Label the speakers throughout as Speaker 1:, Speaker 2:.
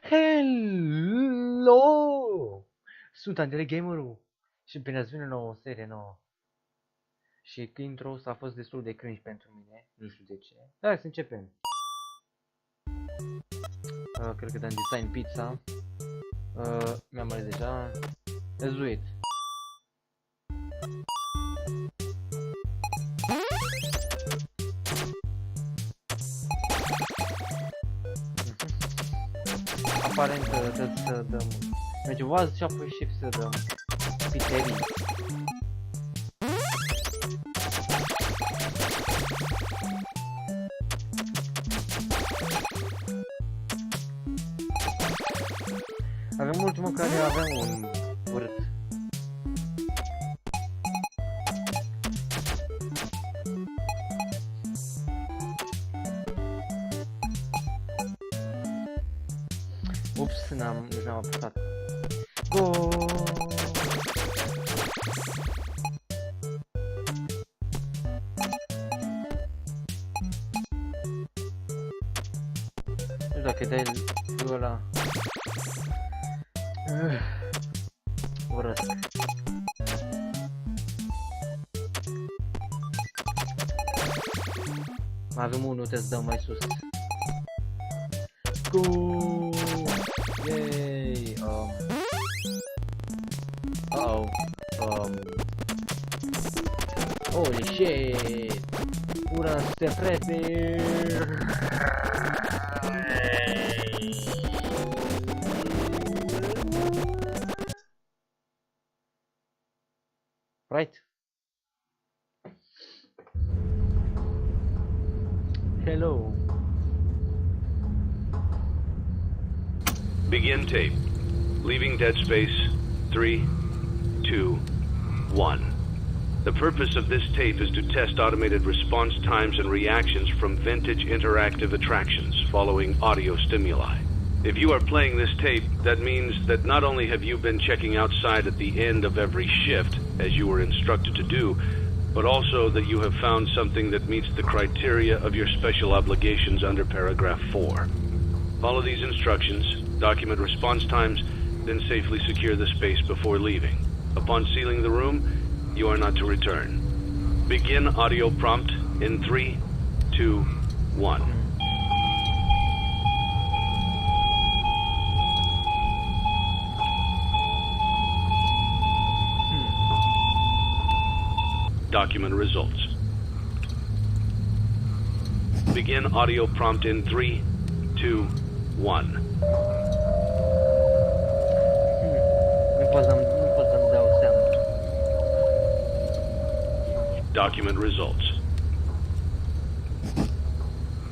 Speaker 1: Hello! Sunt Andrei Gamerul și bine ați venit la o serie nouă. Și intro-ul ăsta a fost destul de cringe pentru mine, nu știu de ce. Hai să începem. Cred că dăm design pizza. Mi-am ales deja. Let's do it. Aparent trebuie să dăm merge vaz și apoi shift să dăm pizzerii. Avem ultimul care avea un urât. Ups, n-am apucat. Go! Nu știu dacă dai lui ăla. Urăsc. Mai avem unul, trebuie să dăm mai sus. Go! Yay! Holy shit! Ura ste Freddy! Right? Hello.
Speaker 2: Begin tape. Leaving dead space. 3, 2, 1. The purpose of this tape is to test automated response times and reactions from vintage interactive attractions following audio stimuli. If you are playing this tape, that means that not only have you been checking outside at the end of every shift, as you were instructed to do, but also that you have found something that meets the criteria of your special obligations under paragraph 4. Follow these instructions, document response times, then safely secure the space before leaving. Upon sealing the room, you are not to return. Begin audio prompt in 3, 2, 1. Document results. Begin audio prompt in 3, 2, 1.
Speaker 1: Nu pot să-mi dau seama.
Speaker 2: Document results.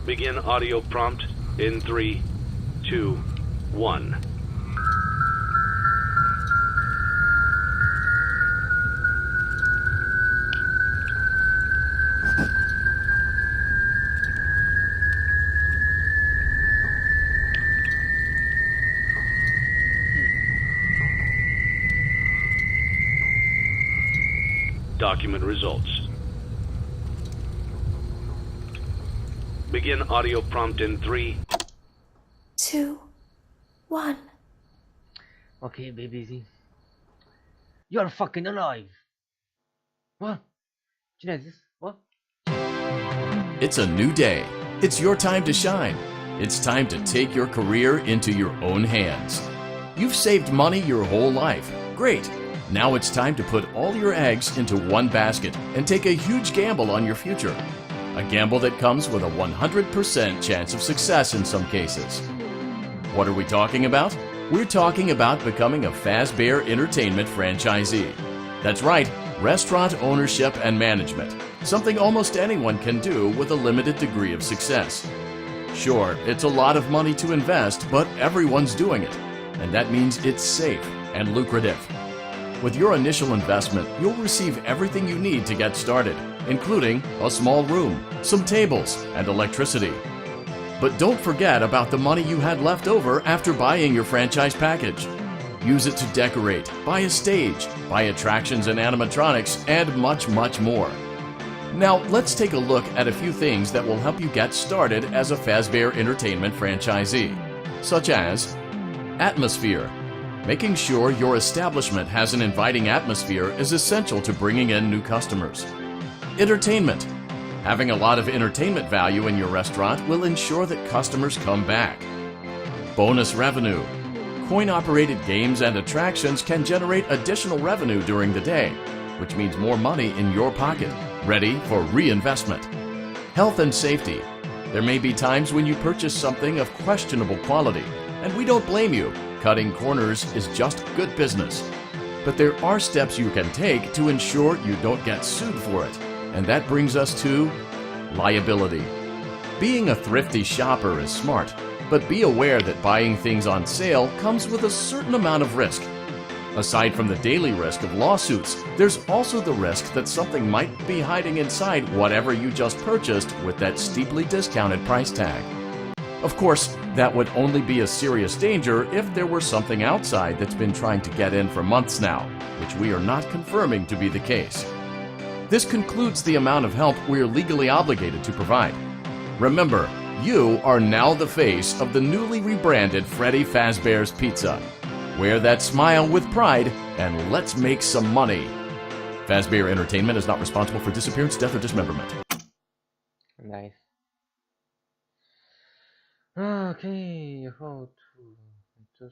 Speaker 2: Begin audio prompt in 3, 2, 1. Document results. Begin audio prompt in 3,
Speaker 3: 2, 1.
Speaker 1: Okay, baby. You're fucking alive. What? Cine a zis? What?
Speaker 4: It's a new day. It's your time to shine. It's time to take your career into your own hands. You've saved money your whole life. Great. Now it's time to put all your eggs into one basket and take a huge gamble on your future. A gamble that comes with a 100% chance of success in some cases. What are we talking about? We're talking about becoming a Fazbear Entertainment franchisee. That's right, restaurant ownership and management. Something almost anyone can do with a limited degree of success. Sure, it's a lot of money to invest, but everyone's doing it. And that means it's safe and lucrative. With your initial investment, you'll receive everything you need to get started, including a small room, some tables, and electricity. But don't forget about the money you had left over after buying your franchise package. Use it to decorate, buy a stage, buy attractions and animatronics, and much, much more. Now, let's take a look at a few things that will help you get started as a Fazbear Entertainment franchisee, such as Atmosphere. Making sure your establishment has an inviting atmosphere is essential to bringing in new customers. Entertainment. Having a lot of entertainment value in your restaurant will ensure that customers come back. Bonus revenue. Coin-operated games and attractions can generate additional revenue during the day, which means more money in your pocket, ready for reinvestment. Health and safety. There may be times when you purchase something of questionable quality, and we don't blame you. Cutting corners is just good business. But there are steps you can take to ensure you don't get sued for it, and that brings us to liability. Being a thrifty shopper is smart, but be aware that buying things on sale comes with a certain amount of risk. Aside from the daily risk of lawsuits, there's also the risk that something might be hiding inside whatever you just purchased with that steeply discounted price tag. Of course, that would only be a serious danger if there were something outside that's been trying to get in for months now, which we are not confirming to be the case. This concludes the amount of help we're legally obligated to provide. Remember, you are now the face of the newly rebranded Freddy Fazbear's Pizza. Wear that smile with pride, and let's make some money. Fazbear Entertainment is not responsible for disappearance, death, or dismemberment.
Speaker 1: Nice. Okay, how to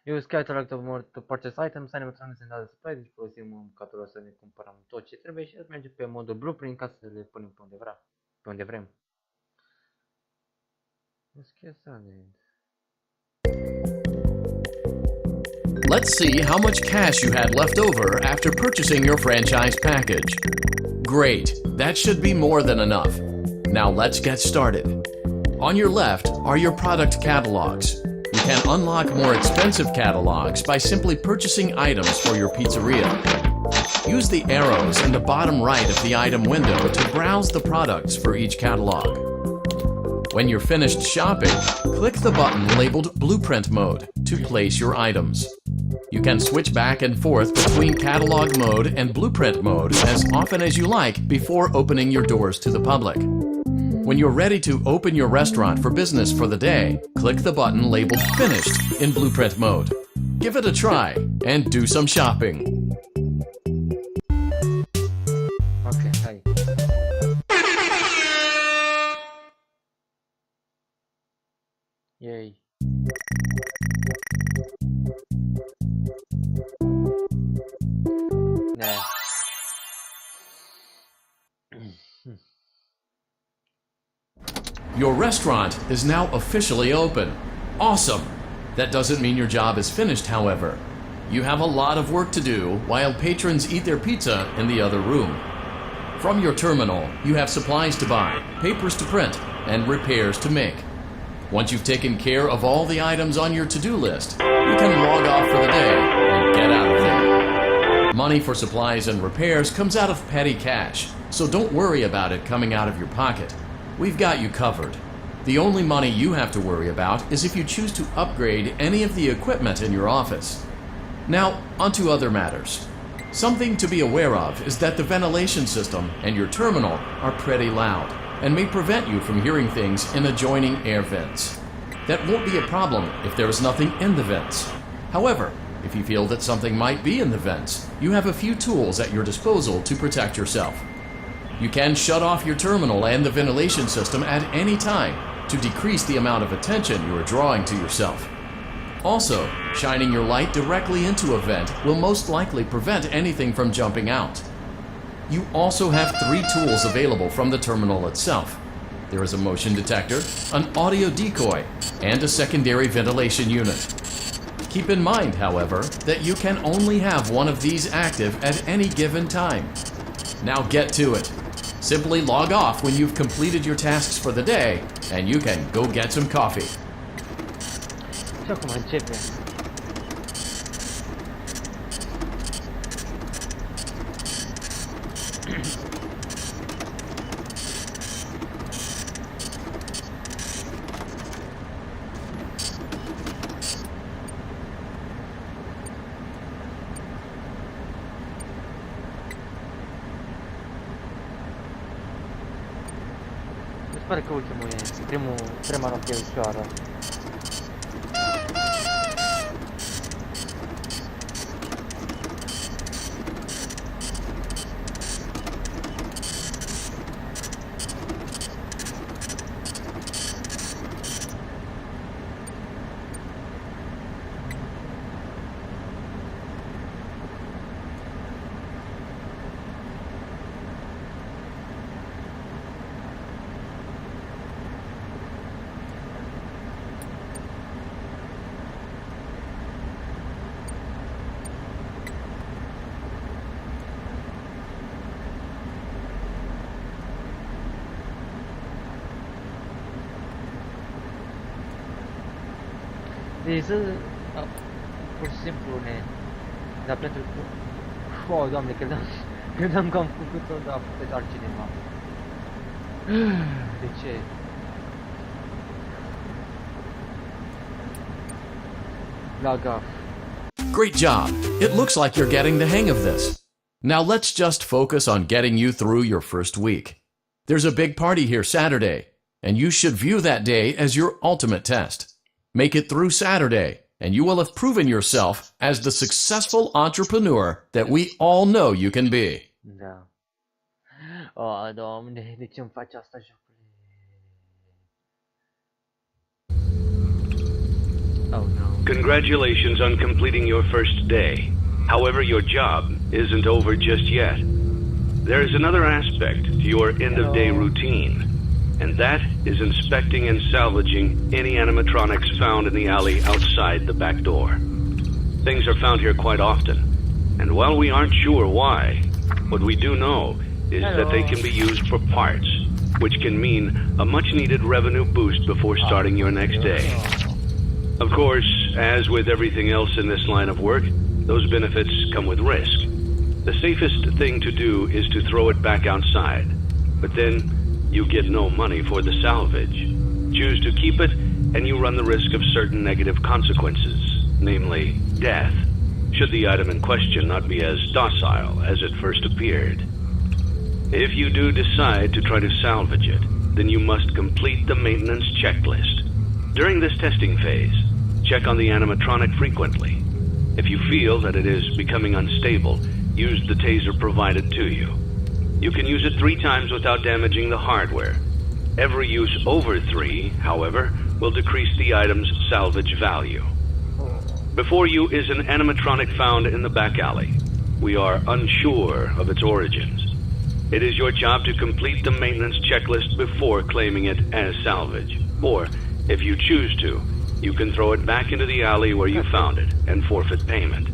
Speaker 1: use catalog to purchase items, animatronics and other supplies. Deci folosim catalogul să ne cumpărăm tot ce trebuie și mergem pe modul blueprint ca să le punem pe unde vrem.
Speaker 4: Let's see how much cash you had left over after purchasing your franchise package. Great, that should be more than enough. Now let's get started. On your left are your product catalogs. You can unlock more expensive catalogs by simply purchasing items for your pizzeria. Use the arrows in the bottom right of the item window to browse the products for each catalog. When you're finished shopping, click the button labeled Blueprint Mode to place your items. You can switch back and forth between Catalog Mode and Blueprint Mode as often as you like before opening your doors to the public. When you're ready to open your restaurant for business for the day, click the button labeled Finished in Blueprint Mode. Give it a try and do some shopping.
Speaker 1: Okay, hai. Yay. Nah.
Speaker 4: Your restaurant is now officially open. Awesome! That doesn't mean your job is finished, however. You have a lot of work to do while patrons eat their pizza in the other room. From your terminal, you have supplies to buy, papers to print, and repairs to make. Once you've taken care of all the items on your to-do list, you can log off for the day and get out of there. Money for supplies and repairs comes out of petty cash, so don't worry about it coming out of your pocket. We've got you covered. The only money you have to worry about is if you choose to upgrade any of the equipment in your office. Now, onto other matters. Something to be aware of is that the ventilation system and your terminal are pretty loud and may prevent you from hearing things in adjoining air vents. That won't be a problem if there is nothing in the vents. However, if you feel that something might be in the vents, you have a few tools at your disposal to protect yourself. You can shut off your terminal and the ventilation system at any time to decrease the amount of attention you are drawing to yourself. Also, shining your light directly into a vent will most likely prevent anything from jumping out. You also have 3 tools available from the terminal itself. There is a motion detector, an audio decoy, and a secondary ventilation unit. Keep in mind, however, that you can only have one of these active at any given time. Now get to it. Simply log off when you've completed your tasks for the day, and you can go get some coffee.
Speaker 1: Și acum începe. Mi se pare că ultimul e prima noapte e ușoară. Deci să... pur și simplu dar pentru că... Oh, Doamne, credeam că am făcut-o, dar a făcut altcineva. De ce? Log off.
Speaker 4: Great job! It looks like you're getting the hang of this. Now let's just focus on getting you through your first week. There's a big party here Saturday, and you should view that day as your ultimate test. Make it through Saturday, and you will have proven yourself as the successful entrepreneur that we all know you can be.
Speaker 1: Da. Oh, Doamne, de ce îmi faci asta, jocul? Oh, no.
Speaker 2: Congratulations on completing your first day. However, your job isn't over just yet. There is another aspect to your end-of-day routine, and that is inspecting and salvaging any animatronics found in the alley outside the back door. Things are found here quite often, and while we aren't sure why, what we do know is that they can be used for parts, which can mean a much-needed revenue boost before starting your next day. Of course, as with everything else in this line of work, those benefits come with risk. The safest thing to do is to throw it back outside, but then you get no money for the salvage. Choose to keep it, and you run the risk of certain negative consequences, namely death, should the item in question not be as docile as it first appeared. If you do decide to try to salvage it, then you must complete the maintenance checklist. During this testing phase, check on the animatronic frequently. If you feel that it is becoming unstable, use the taser provided to you. You can use it 3 times without damaging the hardware. Every use over 3, however, will decrease the item's salvage value. Before you is an animatronic found in the back alley. We are unsure of its origins. It is your job to complete the maintenance checklist before claiming it as salvage. Or, if you choose to, you can throw it back into the alley where you found it and forfeit payment.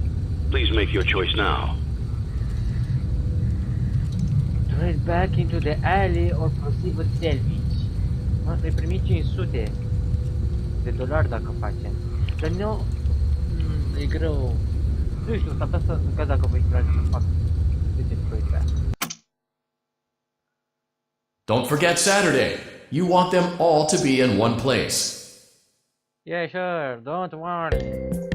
Speaker 2: Please make your choice now.
Speaker 1: Throw it back into the alley or proceed with salvage. Noi primim 500 de dolari dacă facem. Dar nu... e greu. Nu știu, s-ar putea să, în caz dacă voi intra să fac. De ce throw it back?
Speaker 4: Don't forget Saturday. You want them all to be in one place.
Speaker 1: Yeah, sure, don't worry.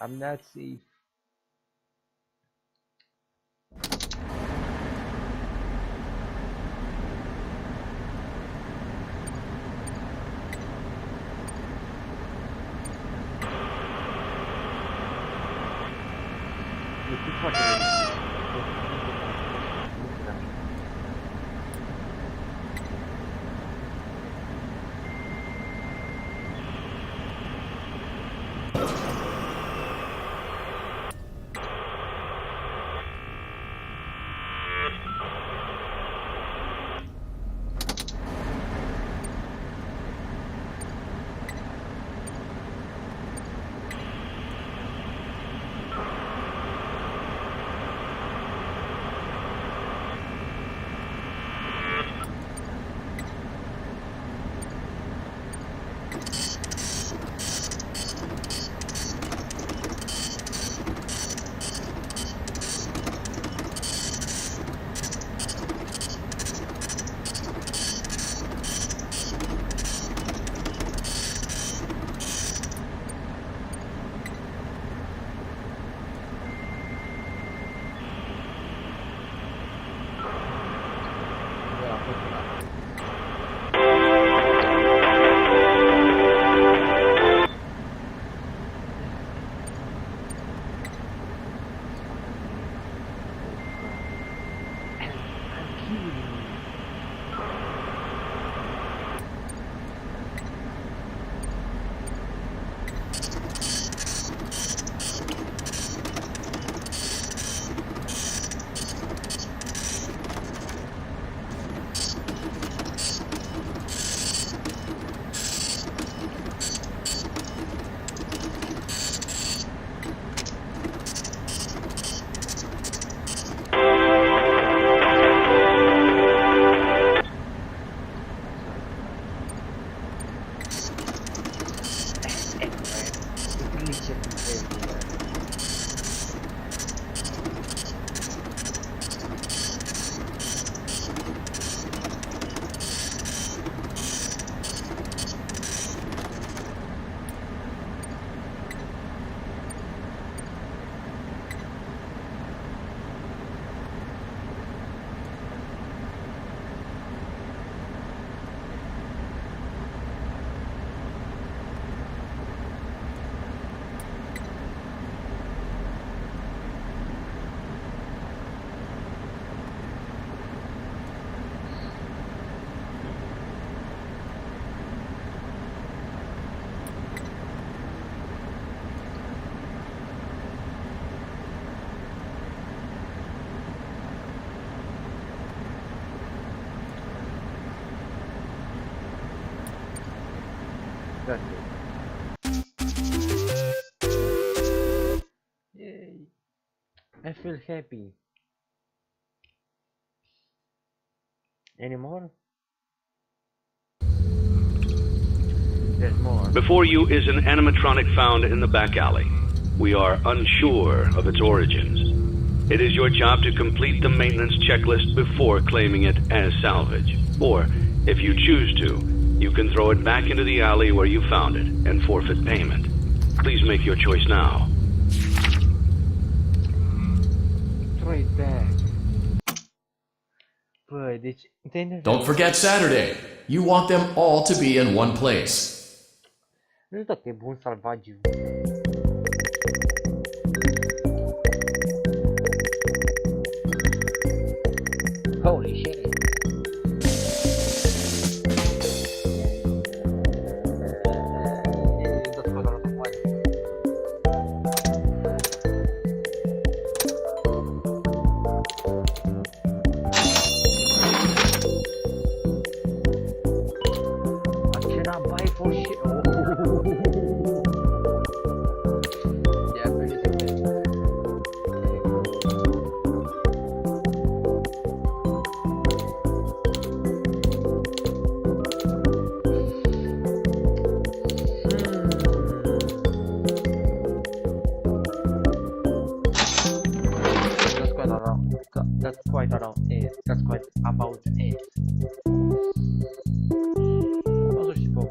Speaker 1: I'm not safe. Este foarte That's it. Yay. I feel happy. Any more? There's more.
Speaker 2: Before you is an animatronic found in the back alley. We are unsure of its origins. It is your job to complete the maintenance checklist before claiming it as salvage. Or, if you choose to, you can throw it back into the alley where you found it and forfeit payment. Please make your choice now.
Speaker 1: Throw it back. Băi, deci...
Speaker 4: Don't forget Saturday. You want them all to be in one place.
Speaker 1: Nu știu dacă e bun salvagiu. Holy shit. That's quite around it. That's quite about it. O să știi pe urmă.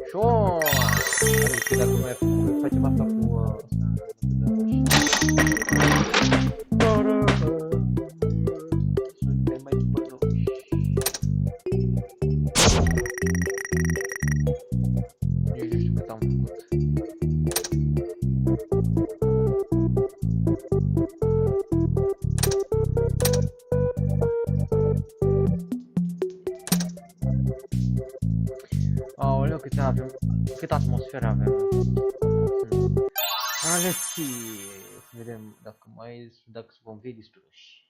Speaker 1: Sure! Adică dacă mai facem asta cât atmosferă avem. Let's see. Să vedem dacă vom fi distruși.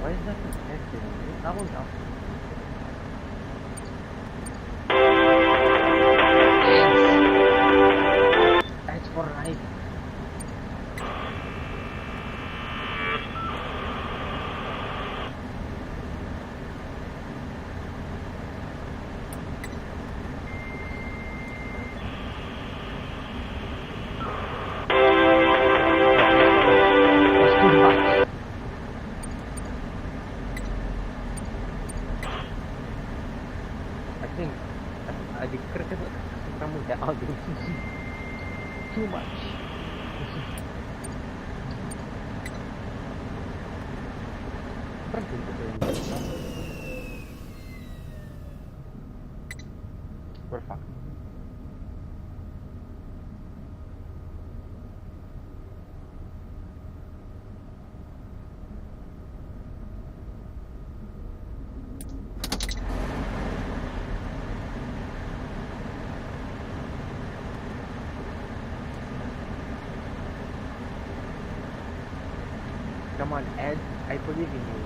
Speaker 1: Why is that detected? That was up. That's for life. That's too much. Adică cred că sunt prea multe audio. Too much. Perfect. Come on, Ed, I believe in you.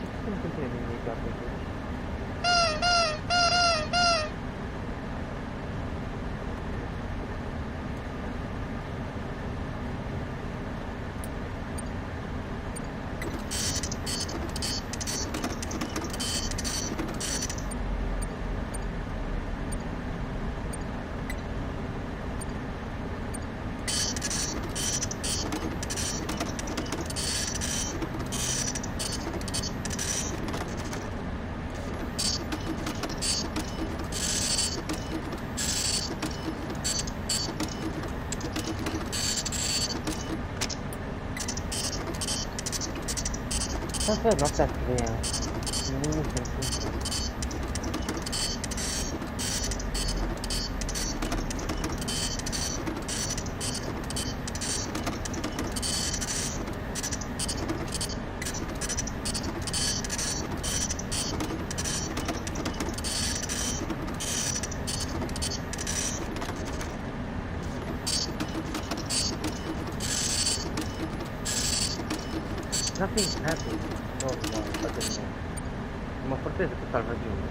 Speaker 1: Ce se întâmplă în mine pe aici? Transfer noaptea a treia. Nu se întâmplă. Nothing's happening. No, mă forțez cu salvagiunea.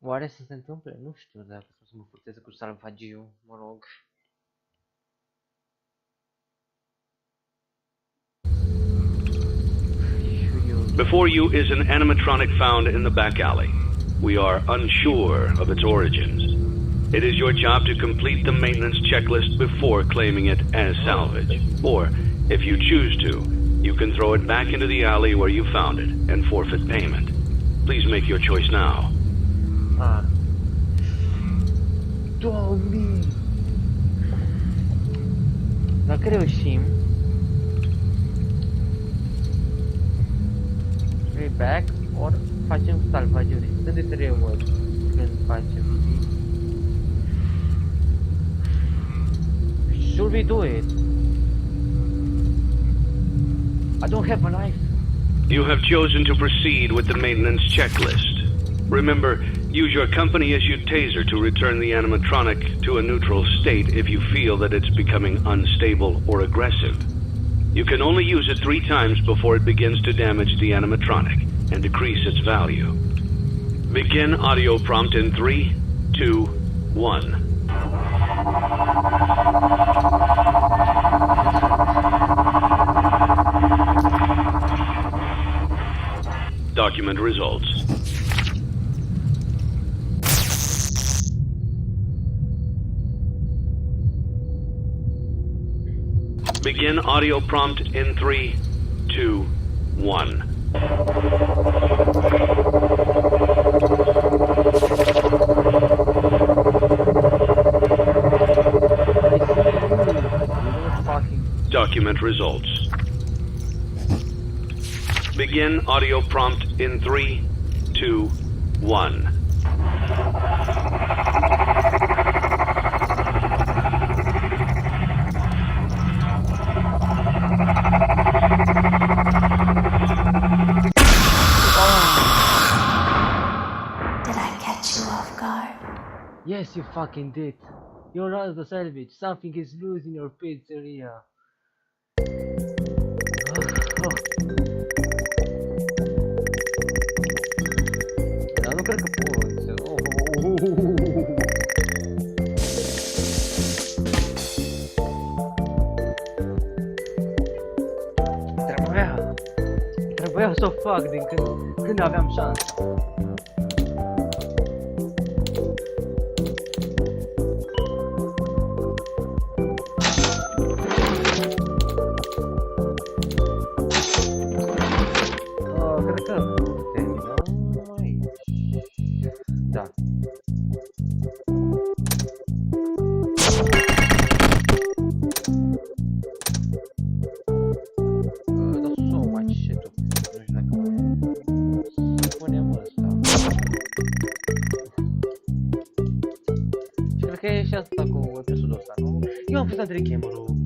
Speaker 1: Oare să se întâmple? Nu știu dacă să mă forțez cu salvagiu, mă rog.
Speaker 2: Before you is an animatronic found in the back alley. We are unsure of its origins. It is your job to complete the maintenance checklist before claiming it as salvage. Or, if you choose to, you can throw it back into the alley where you found it and forfeit payment. Please make your choice now.
Speaker 1: Doamne! Dacă reușim, way back, ori facem salvagiuri. Sunt de 3 ori când facem. Should we do it? I don't have a life.
Speaker 2: You have chosen to proceed with the maintenance checklist. Remember, use your company-issued taser to return the animatronic to a neutral state if you feel that it's becoming unstable or aggressive. You can only use it 3 times before it begins to damage the animatronic and decrease its value. Begin audio prompt in 3, 2, 1. Document results. Begin audio prompt in 3, 2, 1. Document results. Begin audio prompt in 3, 2, 1.
Speaker 3: Did I catch you off guard?
Speaker 1: Yes, you fucking did. You're not the salvage. Something is loose in your pizzeria. Dar nu cred că poți. Trebuia să o fac din când aveam șansa. Și asta cu episodul ăsta, nu? Eu am fost Andrei Gamerul.